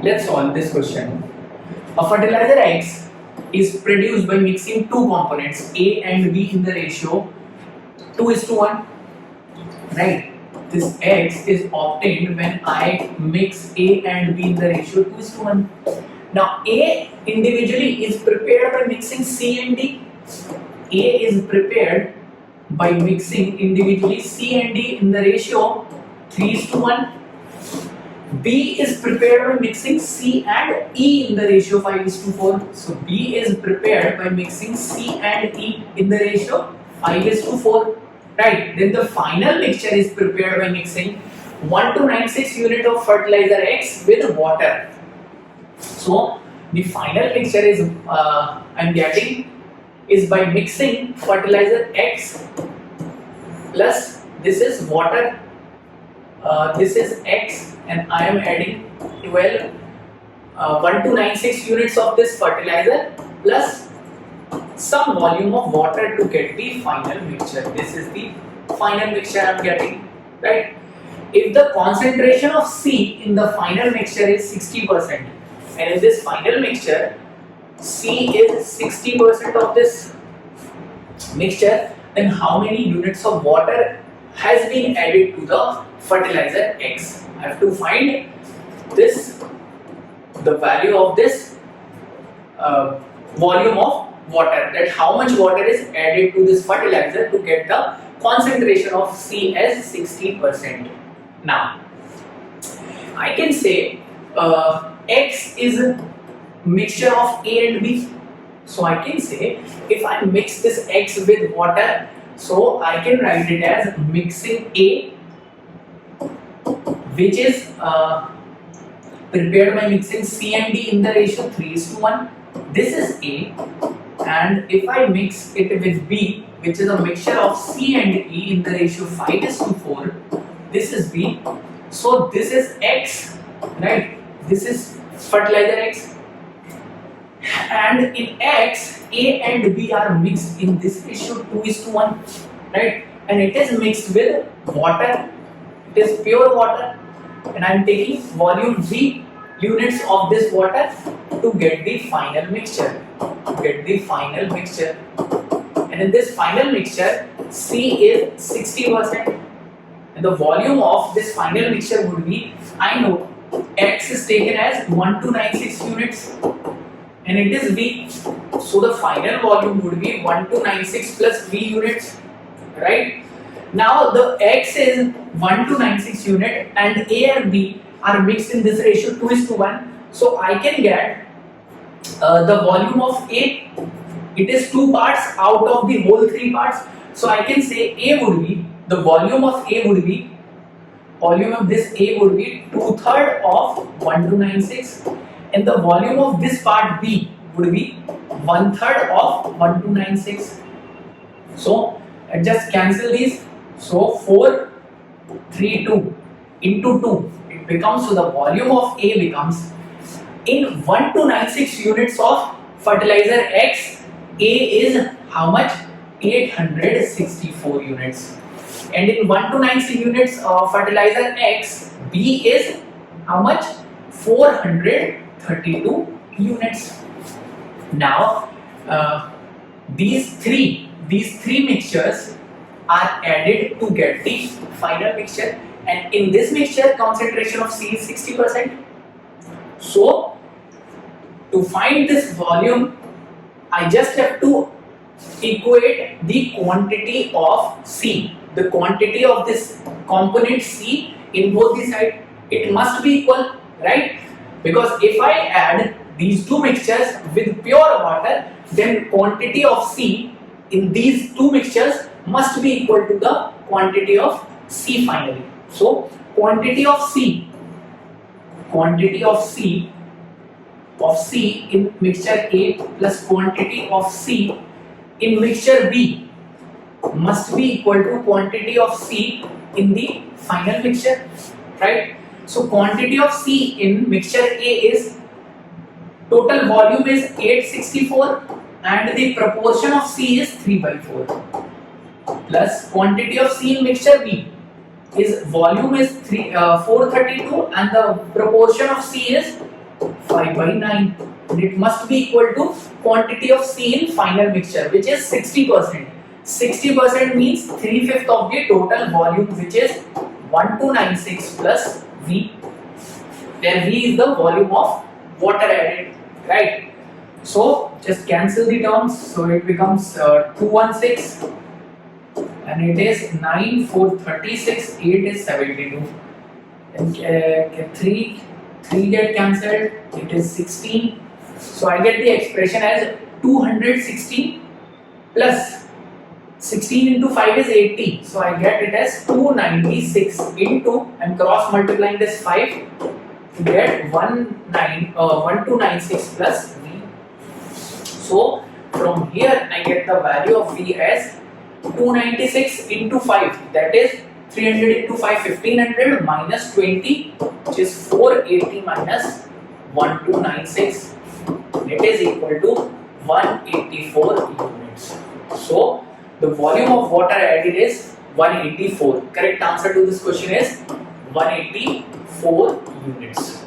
Let's solve this question. A fertilizer X is produced by mixing two components A and B in the ratio 2:1. Right? This X is obtained when I mix A and B in the ratio 2:1. Now A individually is prepared by mixing C and D. A is prepared by mixing individually C and D in the ratio 3:1. B is prepared by mixing C and E in the ratio 5:4. So B is prepared by mixing C and E in the ratio 5:4. Right? Then the final mixture is prepared by mixing 1296 unit of fertilizer X with water. So the final mixture is I'm getting is by mixing fertilizer X plus this is water. This is X and I am adding 1296 units of this fertilizer plus some volume of water to get the final mixture. This is the final mixture I am getting, right? If the concentration of C in the final mixture is 60% and in this final mixture C is 60% of this mixture, then how many units of water has been added to the fertilizer X? I have to find this, the value of this volume of water, that how much water is added to this fertilizer to get the concentration of C as 60%. Now, I can say X is a mixture of A and B. So I can say if I mix this X with water, so I can write it as mixing A, which is prepared by mixing C and D in the ratio 3:1. This is A, and if I mix it with B, which is a mixture of C and E in the ratio 5:4, this is B. So this is X, right? This is fertilizer X. And in X, A and B are mixed in this ratio 2:1, right? And it is mixed with water. It is pure water, and I am taking volume V units of this water to get the final mixture. And in this final mixture, C is 60%, and the volume of this final mixture would be, I know X is taken as 1296 units. And it is V, so the final volume would be 1296 plus V units, right? Now the X is 1296 unit and A and B are mixed in this ratio 2:1, so I can get the volume of A. It is 2 parts out of the whole 3 parts, so I can say A would be, the volume of A would be, volume of this A would be 2/3 of 1296. And the volume of this part B would be 1/3 of 1296. So I just cancel these. So 432 into 2, it becomes, so the volume of A becomes, in 1296 units of fertilizer X, A is how much? 864 units. And in 1296 units of fertilizer X, B is how much? 432 units. Now these three mixtures are added to get the final mixture, and in this mixture concentration of C is 60%. So to find this volume, I just have to equate the quantity of C, the quantity of this component C in both the sides. It must be equal, right? Because if I add these two mixtures with pure water, then quantity of C in these two mixtures must be equal to the quantity of C finally. So quantity of C in mixture A plus quantity of C in mixture B must be equal to quantity of C in the final mixture, right? So quantity of C in mixture A is, total volume is 864 and the proportion of C is 3/4, plus quantity of C in mixture B is, volume is 432 and the proportion of C is 5 by 9, and it must be equal to quantity of C in final mixture, which is 60%. 60% means 3/5 of the total volume, which is 1296 plus V, where V is the volume of water added, right? So just cancel the terms, so it becomes 216, and it is 9, 4, 36, 8 is 72, and 3 get cancelled, it is 16, so I get the expression as 216 plus 16 into 5 is 80, so I get it as 296 into, I'm cross multiplying this 5 to get 1296 plus V. So from here I get the value of V as 296 into 5, that is 300 into 5, 1500 minus 20, which is 480 minus 1296, it is equal to 184 units. So the volume of water added is 184. Correct answer to this question is 184 units.